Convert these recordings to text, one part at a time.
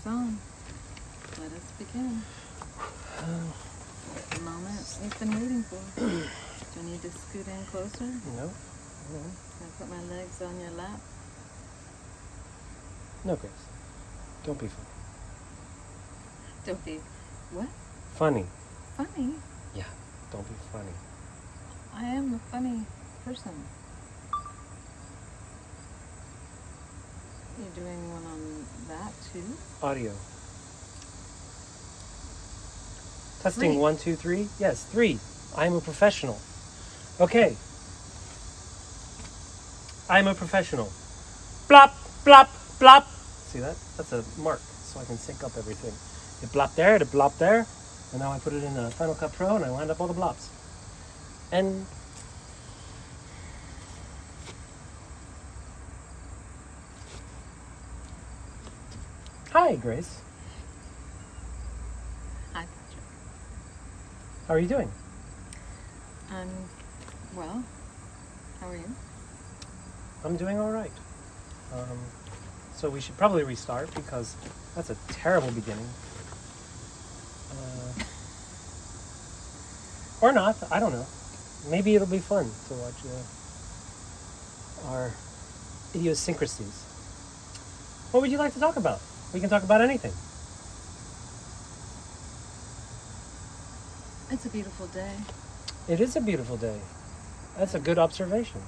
on. Let us begin. The moment you've been waiting for. Do you need to scoot in closer? No. Can I put my legs on your lap? No, Grace. Don't be funny. Don't be what? Funny. Funny? Yeah, don't be funny. I am a funny person. You're doing one on that too? Audio. Testing 3. 1, 2, 3. Yes, 3. I'm a professional. Okay. I'm a professional. Blop, blop, blop. See that? That's a mark, so I can sync up everything. It blopped there, it blopped there, and now I put it in Final Cut Pro and I lined up all the blops. And hi, Grace. Hi, Patrick. How are you doing? I'm well. How are you? I'm doing all right. So we should probably restart because that's a terrible beginning. Or not, I don't know. Maybe it'll be fun to watch our idiosyncrasies. What would you like to talk about? We can talk about anything. It's a beautiful day. It is a beautiful day. That's a good observation.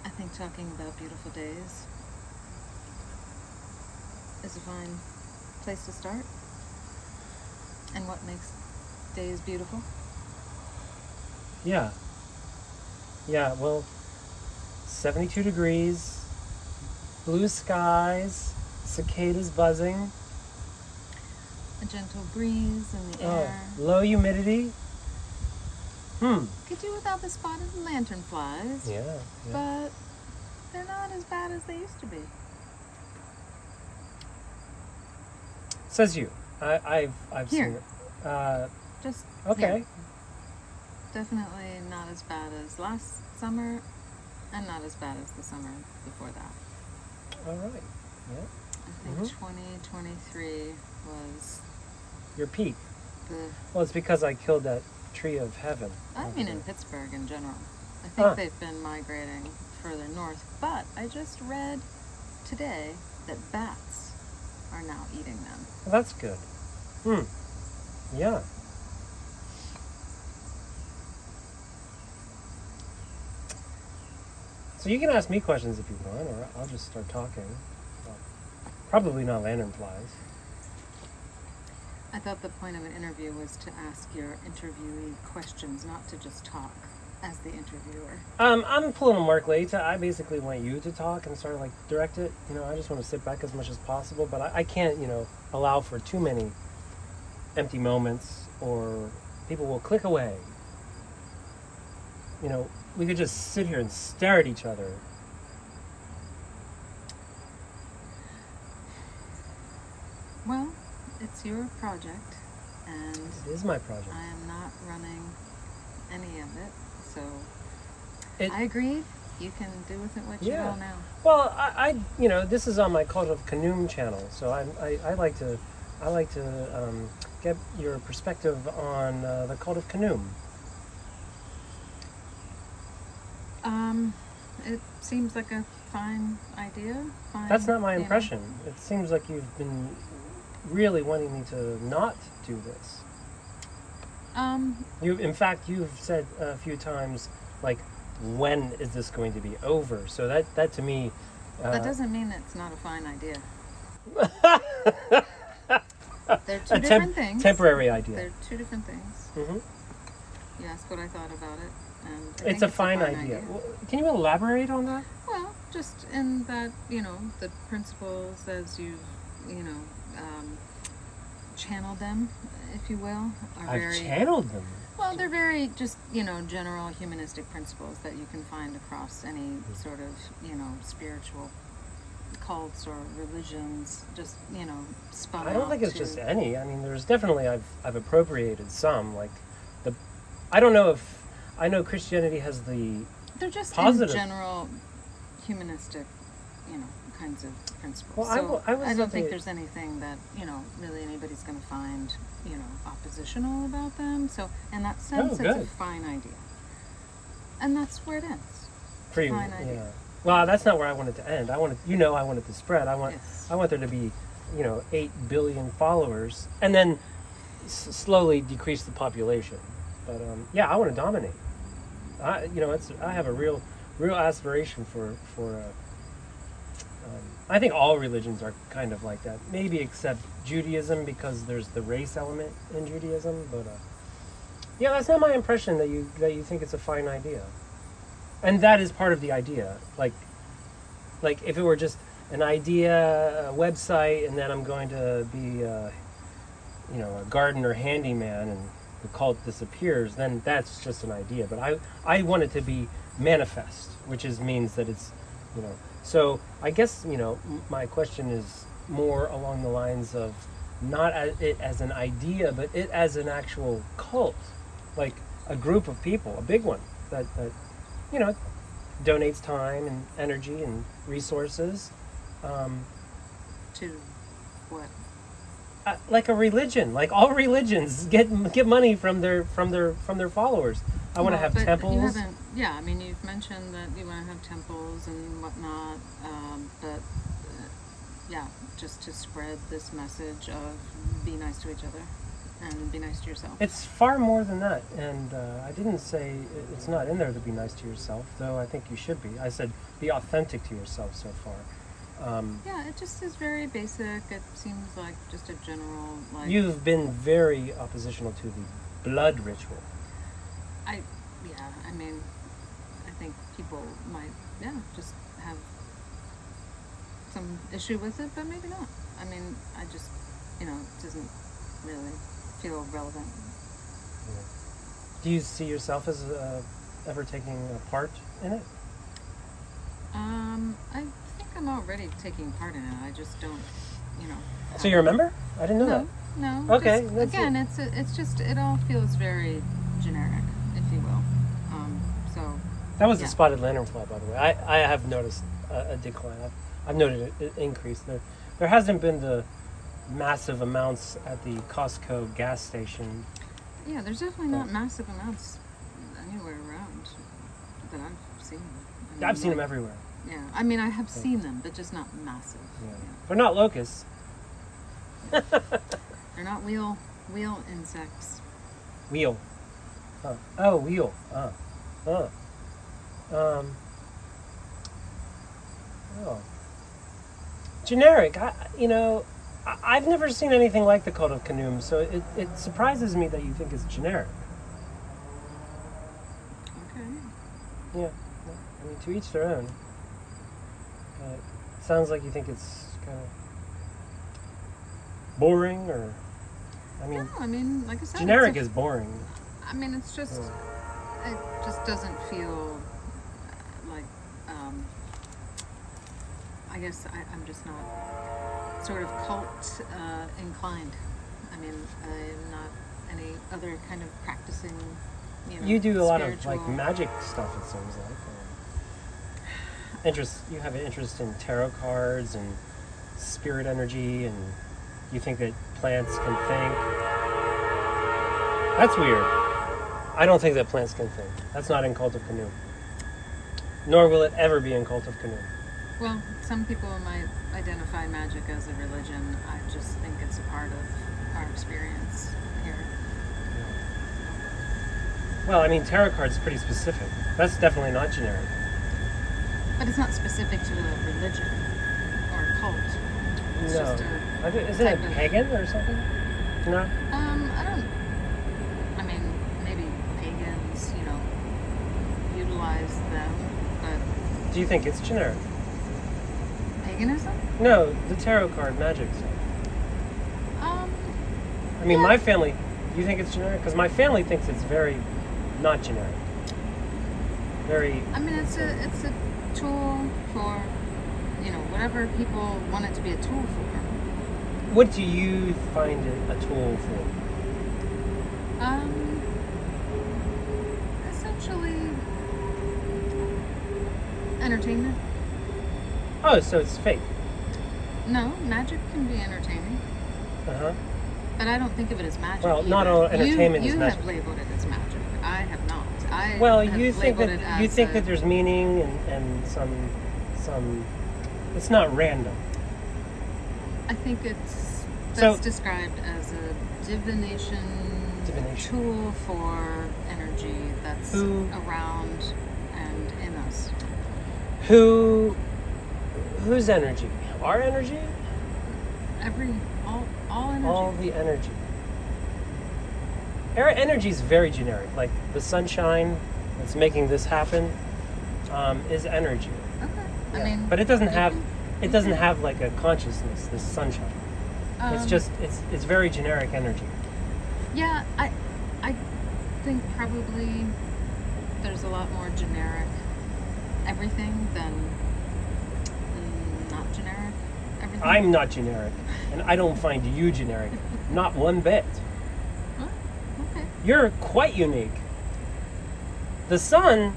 I think talking about beautiful days is a fine place to start. And what makes days beautiful? Yeah. Yeah, well, 72 degrees, blue skies, cicadas buzzing. A gentle breeze in the air. Low humidity. Could do without the spotted lanternflies. Yeah. But they're not as bad as they used to be. Says you. I've Here. seen it. Just Okay. here. Definitely not as bad as last summer, and not as bad as the summer before that. All right. Yeah. I think 2023 was Your peak. the. Well, it's because I killed that tree of heaven. I over mean, there. in Pittsburgh in general. I think they've been migrating further north, but I just read today that bats are now eating them. Well, that's good. Yeah. So you can ask me questions if you want, or I'll just start talking. Well, probably not lanternflies. I thought the point of an interview was to ask your interviewee questions, not to just talk as the interviewer. I'm pulling a Mark Laita. I basically want you to talk and sort of like direct it. I just want to sit back as much as possible, but I can't, allow for too many empty moments or people will click away. We could just sit here and stare at each other. Well, it's your project, and It is my project. I am not running any of it, so It- I agree. You can do with it what you will now. Well, this is on my Cult of Canoom channel, so I like to get your perspective on the Cult of Canoom. It seems like a fine idea. That's not my impression. It seems like you've been really wanting me to not do this. In fact, you've said a few times, like, when is this going to be over? So that to me... that doesn't mean it's not a fine idea. They're two different things. Temporary idea. They're two different things. Mm-hmm. You asked what I thought about it, and I It's think a fine idea. Well, can you elaborate on that? Well, just in that, the principles as you've, channeled them, if you will, are I've very... channeled them. Well, they're very just, general humanistic principles that you can find across any sort of, spiritual cults or religions, just, spun I don't out think it's to- just any. I mean, there's definitely, I've appropriated some, like I don't know if, I know Christianity has the They're just positive. in general humanistic, kinds of principles. Well, So I was don't of think the- there's anything that, really anybody's going to find, oppositional about them. So in that sense, it's a good. fine idea. And that's where it ends. Pretty, Fine idea. yeah. Well, that's not where I want it to end. I want it to spread. Yes. I want there to be, 8 billion followers, and then slowly decrease the population. But yeah, I want to dominate. I have a real aspiration for. I think all religions are kind of like that. Maybe except Judaism, because there's the race element in Judaism. But yeah, that's not my impression that you think it's a fine idea. And that is part of the idea. Like if it were just an idea, a website, and then I'm going to be, a gardener handyman, and the cult disappears, then that's just an idea. But I want it to be manifest, which means that it's, So I guess, my question is more along the lines of not it as an idea, but it as an actual cult, like a group of people, a big one that donates time and energy and resources, To what? like a religion. Like all religions get money from their followers. I want to have But temples. You haven't, you've mentioned that you want to have temples and whatnot, but just to spread this message of be nice to each other and be nice to yourself. It's far more than that, and I didn't say it's not in there to be nice to yourself, though I think you should be. I said be authentic to yourself so far. It just is very basic. It seems like just a general, like... You've been very oppositional to the blood ritual. I think people might, just have some issue with it, but maybe not. I just, it doesn't really feel relevant. Yeah. Do you see yourself as ever taking a part in it? I think I'm already taking part in it. I just don't, So you're a member? I didn't know that. No. Okay, just- that's again, it's just, it all feels very generic, if you will. So That was the Yeah. spotted lanternfly, by the way. I have noticed a decline. I've noted an increase. There hasn't been the massive amounts at the Costco gas station. yeah, there's definitely not massive amounts anywhere around that I've seen. I've seen them like- everywhere. Yeah, I have seen them, but just not massive. Yeah. They're not locusts. They're not wheel insects. Wheel. Oh, wheel. Generic. I've never seen anything like the Cult of Khnum, so it surprises me that you think it's generic. Okay. Yeah. To each their own. It sounds like you think it's kind of boring, or... No, like I said, generic is boring. it's just, it just doesn't feel like, I guess I'm just not sort of cult inclined. I'm not any other kind of practicing, You do a lot of spiritual- magic stuff, it seems like. You have an interest in tarot cards and spirit energy, and you think that plants can think. That's weird. I don't think that plants can think. That's not in Cult of Khnum. Nor will it ever be in Cult of Khnum. Well, some people might identify magic as a religion. I just think it's a part of our experience here. Well, tarot cards is pretty specific. That's definitely not generic. But it's not specific to a religion or a cult. It's No. just a Isn't it type of- pagan or something? No? I don't. Maybe pagans, utilize them, but Do you think it's generic? paganism? No, the tarot card magic stuff. Yeah. My family, do you think it's generic? Because my family thinks it's very not generic. Very... It's a tool for, whatever people want it to be a tool for. What do you find it a tool for? Essentially, entertainment. Oh, so it's fake. No, magic can be entertaining, Uh-huh. but I don't think of it as magic. Well, not either. all entertainment you is You magic. have labeled it as magic. I have not. I Well, have you think labeled it that as a- there's meaning and some it's not random. I think it's So- best described as a divination tool for energy that's Who- around and in us. Whose energy? Our energy? All energy. All the energy. Our energy is very generic. Like the sunshine that's making this happen is energy. Okay. Yeah. I mean, but it doesn't you have can- like a consciousness. This sunshine. It's um, just it's very generic energy. Yeah, I think probably there's a lot more generic everything than not generic everything. I'm not generic, and I don't find you generic. Not one bit. Oh, okay. You're quite unique. The sun,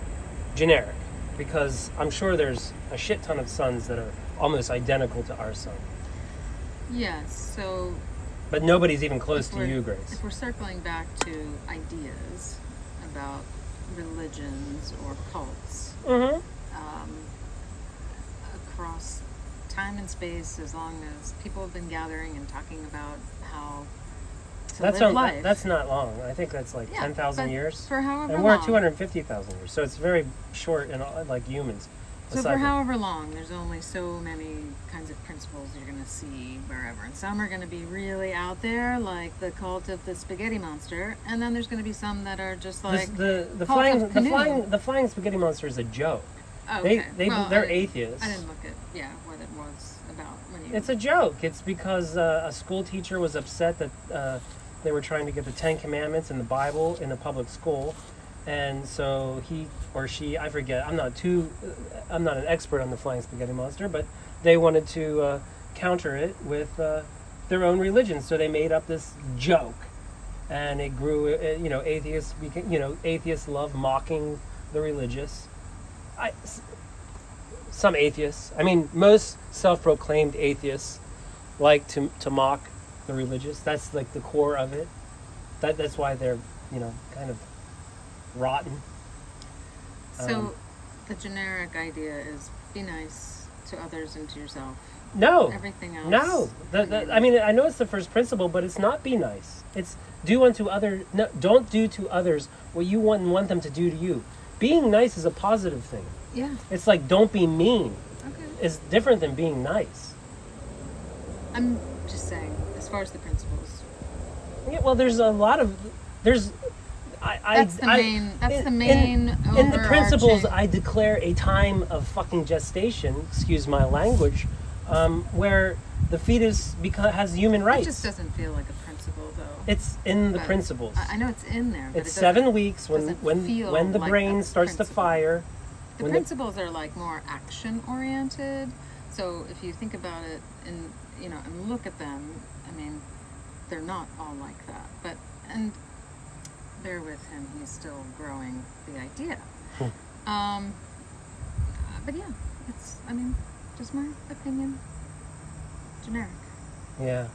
generic, because I'm sure there's a shit ton of suns that are almost identical to our sun. Yes, so But nobody's even close if to we're- you, Grace. If we're circling back to ideas about religions or cults Mm-hmm. across time and space, as long as people have been gathering and talking about how to live life. That's not long. I think that's like Yeah, 10,000 but years. For however And we're long. at 250,000 years, so it's very short and like humans. So aside for from- however long, there's only so many kinds of principles you're going to see wherever. And some are going to be really out there, like the cult of the spaghetti monster. And then there's going to be some that are just like the cult of canoe. flying spaghetti monster is a joke. Oh, okay. They're atheists. I didn't look at what it was about when you. It's a joke. It's because a school teacher was upset that they were trying to get the Ten Commandments and the Bible in a public school, and so he or she, I forget. I'm not an expert on the flying spaghetti monster, but they wanted to counter it with their own religion, so they made up this joke, and it grew. Atheists atheists love mocking the religious. Some atheists. I mean, most self-proclaimed atheists like to mock the religious. That's like the core of it. That's why they're kind of rotten. So the generic idea is be nice to others and to yourself. No. Everything else. No. I mean, I know it's the first principle, but it's not be nice. It's do unto others. No, don't do to others what you want them to do to you. Being nice is a positive thing. Yeah. It's like don't be mean. Okay. It's different than being nice. I'm just saying, as far as the principles. Yeah, well, there's a lot of there's. That's the main. In the principles, overarching- I declare a time of fucking gestation. Excuse my language, where the fetus has human rights. It just doesn't feel like a principle, though. It's in the But principles. I know it's in there. But It's it 7 weeks doesn't feel when the like brain a starts to principle. fire. The when principles are like more action oriented. So if you think about it and and look at them, I mean, they're not all like that. And bear with him, he's still growing the idea. But yeah, it's just my opinion. Generic. Yeah.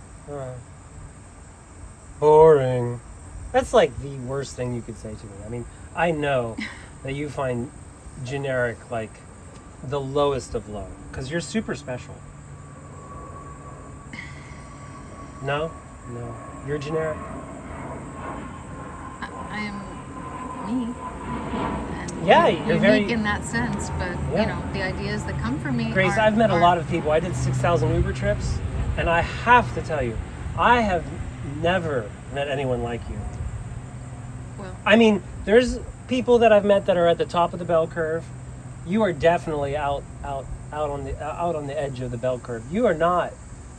Boring. That's like the worst thing you could say to me. I mean, I know that you find generic like the lowest of low because you're super special. No, you're generic. I am me. And Yeah, unique you're very- in that sense. But Yeah. the ideas that come from me. Grace, I've met a lot of people. I did 6,000 Uber trips, and I have to tell you, I have never met anyone like you. Well, I mean, there's people that I've met that are at the top of the bell curve. You are definitely out on the edge of the bell curve. You are not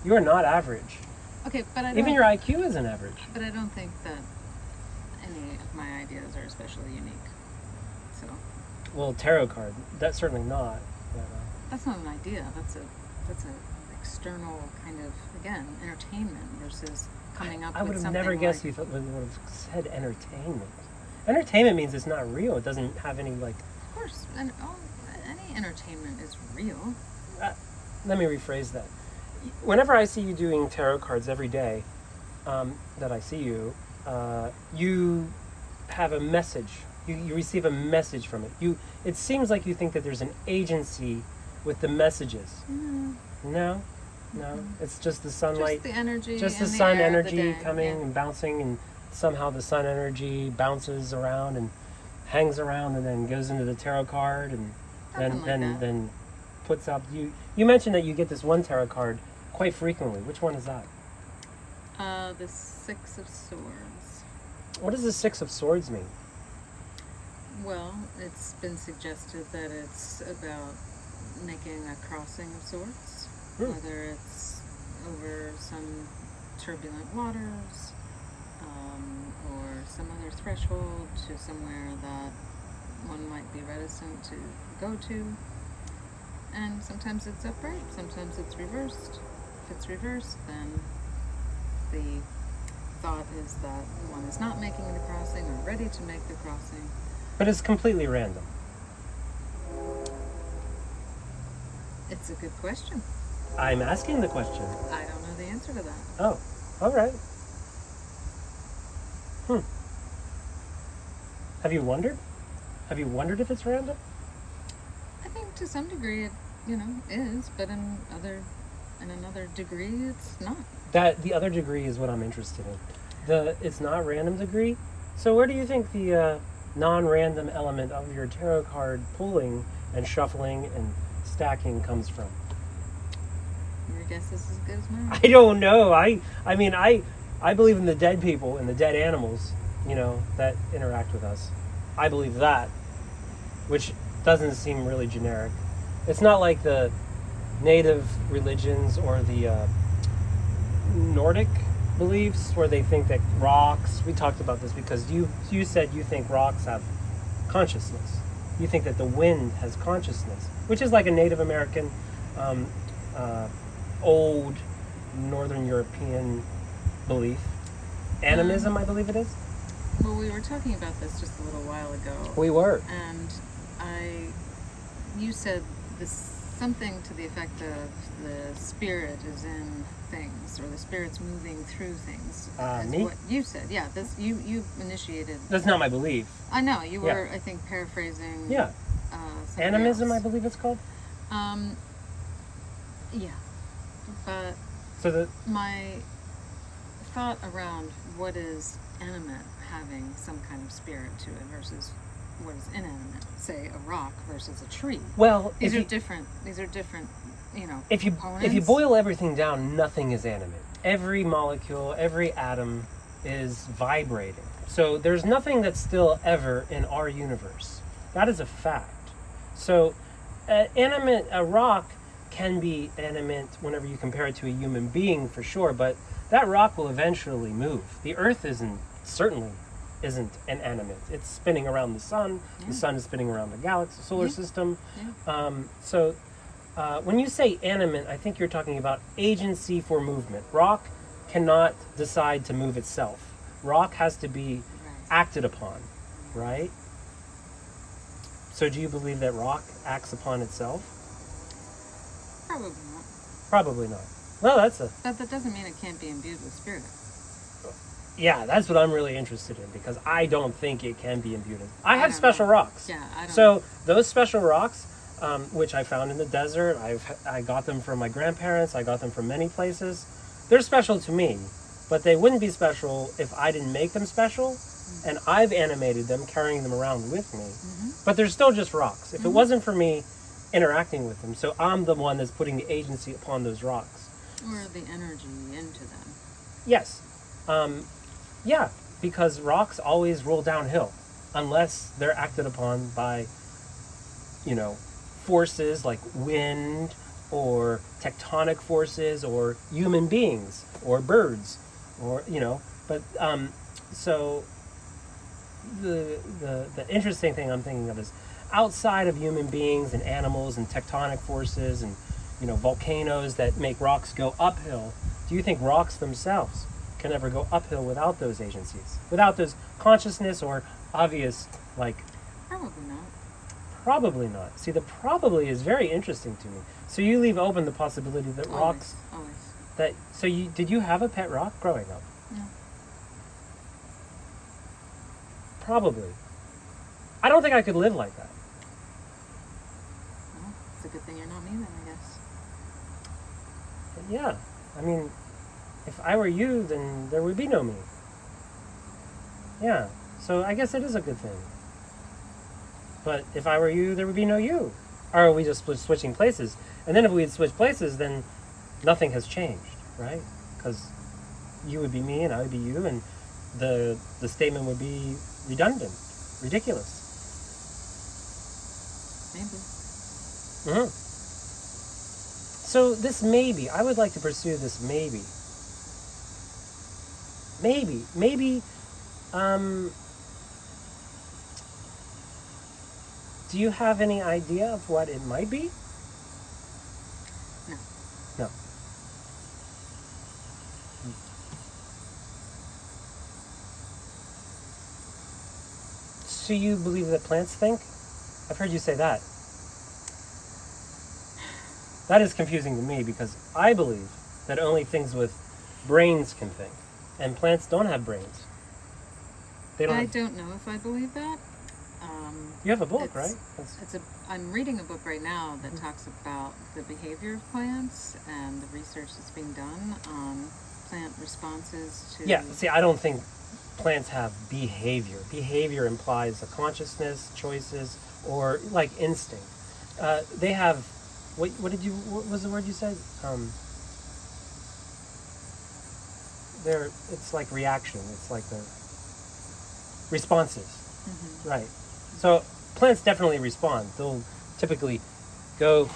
average. okay, but I don't. Even your IQ isn't average. But I don't think that any of my ideas are especially unique. So Well, tarot card, that's certainly not. But, that's not an idea. That's a external kind of entertainment versus coming up I with would have something never guessed like, you would have said entertainment. Entertainment means it's not real. It doesn't have any like. Of course, and any entertainment is real. let me rephrase that. Whenever I see you doing tarot cards every day, that I see you, you have a message. You receive a message from it. It seems like you think that there's an agency with the messages. No, it's just the sunlight, Just the energy. just the and sun air of the energy day, coming yeah. and bouncing, and somehow the sun energy bounces around and hangs around, and then goes into the tarot card, and Something like that. then puts out. You mentioned that you get this one tarot card quite frequently. Which one is that? The Six of Swords. What does the Six of Swords mean? Well, it's been suggested that it's about making a crossing of sorts, whether it's over some turbulent waters, or some other threshold to somewhere that one might be reticent to go to. And sometimes it's upright, sometimes it's reversed. If it's reversed, then the thought is that one is not making the crossing or ready to make the crossing. But it's completely random. It's a good question. I'm asking the question. I don't know the answer to that. Oh, all right. Have you wondered? Have you wondered if it's random? I think to some degree it, is, but in another degree it's not. That the other degree is what I'm interested in. The it's not random degree. So where do you think the non-random element of your tarot card pulling and shuffling and stacking comes from? Your guess is as good as mine. I don't know. I mean I believe in the dead people and the dead animals, that interact with us. I believe that, which doesn't seem really generic. It's not like the native religions or the Nordic beliefs where they think that rocks. We talked about this because you said you think rocks have consciousness. You think that the wind has consciousness, which is like a Native American, old Northern European belief. Animism, I believe it is. Well, we were talking about this just a little while ago. We were. And you said something to the effect of the spirit is in things, or the spirit's moving through things. Is Me? What you said, yeah. You initiated. That's not my belief. I know you Yeah. were. I think paraphrasing. Yeah. Somebody Animism, I else. believe it's called. Yeah, but So my thought around what is animate having some kind of spirit to it versus what is inanimate, say a rock versus a tree. well, These are different. These are different. if you components. boil everything down, nothing is animate. Every molecule, every atom is vibrating. So there's nothing that's still ever in our universe. That is a fact. So a rock can be animate whenever you compare it to a human being, for sure, but that rock will eventually move. The earth certainly isn't inanimate. It's spinning around the sun. Yeah. The sun is spinning around the galaxy, solar Yeah. system. Yeah. So when you say animate, I think you're talking about agency for movement. Rock cannot decide to move itself. Rock has to be Right. acted upon, right? So do you believe that rock acts upon itself? Probably not. Probably not. Well, But that doesn't mean it can't be imbued with spirit. yeah, that's what I'm really interested in, because I don't think it can be imbued. I have don't special know. rocks. Yeah, I don't. So those special rocks, which I found in the desert, I got them from my grandparents. I got them from many places. They're special to me, but they wouldn't be special if I didn't make them special, and I've animated them, carrying them around with me. But they're still just rocks. If it wasn't for me interacting with them, so I'm the one that's putting the agency upon those rocks. Or the energy into them. Yes. Yeah, because rocks always roll downhill unless they're acted upon by, forces like wind or tectonic forces or human beings or birds or, but so the interesting thing I'm thinking of is outside of human beings and animals and tectonic forces and, volcanoes that make rocks go uphill, do you think rocks themselves can ever go uphill without those agencies, without those consciousness or obvious, Probably not. Probably not. See, the probably is very interesting to me. So you leave open the possibility that rocks Always. that. So did you have a pet rock growing up? No. Probably. I don't think I could live like that. Well, it's a good thing you're not me then, I guess. But yeah, I mean, if I were you, then there would be no me. Yeah, so I guess it is a good thing. But if I were you, there would be no you. Or are we just switching places? And then if we had switched places, then nothing has changed, right? Because you would be me and I would be you, and the statement would be redundant, ridiculous. Maybe. Mm-hmm. So this maybe, I would like to pursue this maybe. Maybe, do you have any idea of what it might be? No. No. So you believe that plants think? I've heard you say that. That is confusing to me because I believe that only things with brains can think, and plants don't have brains. They don't. I don't know if I believe that. You have a book, It's- right? I'm reading a book right now that talks about the behavior of plants and the research that's being done on plant responses to. Yeah. See, I don't think plants have behavior. Behavior implies a consciousness, choices, or like instinct. They have. What was the word you said? It's like reaction. It's like the responses. Mhm. Right. So plants definitely respond. They'll typically go.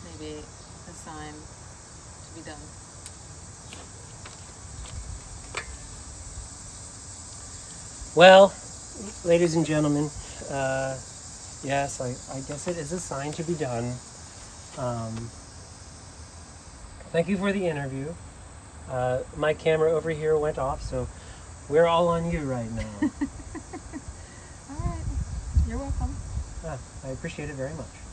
Maybe a sign to be done. Well, ladies and gentlemen, yes, I guess it is a sign to be done. Thank you for the interview. My camera over here went off, so we're all on you right now. All right. You're welcome. I appreciate it very much.